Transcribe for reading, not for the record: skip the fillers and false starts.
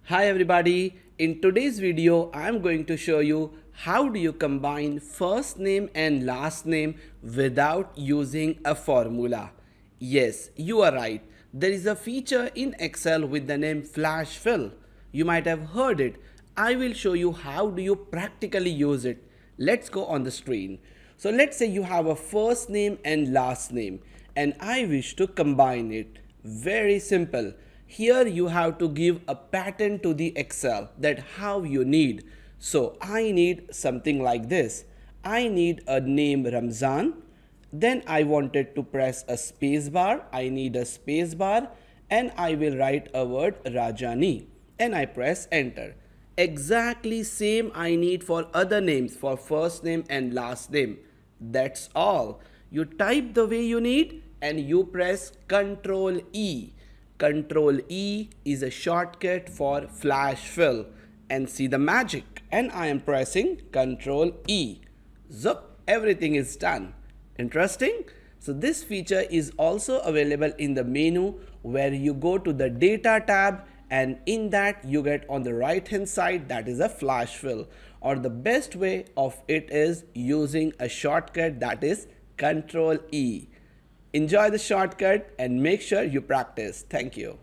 Hi everybody, in today's video I am going to show you how do you combine first name and last name without using a formula. Yes, you are right. There is a feature in Excel with the name Flash Fill. You might have heard it. I will show you how do you practically use it. Let's go on the screen. So let's say you have a first name and last name and I wish to combine it. Very simple. Here you have to give a pattern to the Excel that how you need. So I need something like this. I need a name Ramzan. Then I wanted to press a space bar. I need a space bar and I will write a word Rajani and I press enter. Exactly same I need for other names for first name and last name. That's all. You type the way you need and you press Ctrl E. Ctrl E is a shortcut for flash fill and see the magic and I am pressing Ctrl E. Zup, everything is done. Interesting? So this feature is also available in the menu where you go to the data tab and in that you get on the right hand side that is a flash fill, or the best way of it is using a shortcut that is Ctrl E. Enjoy the shortcut and make sure you practice. Thank you.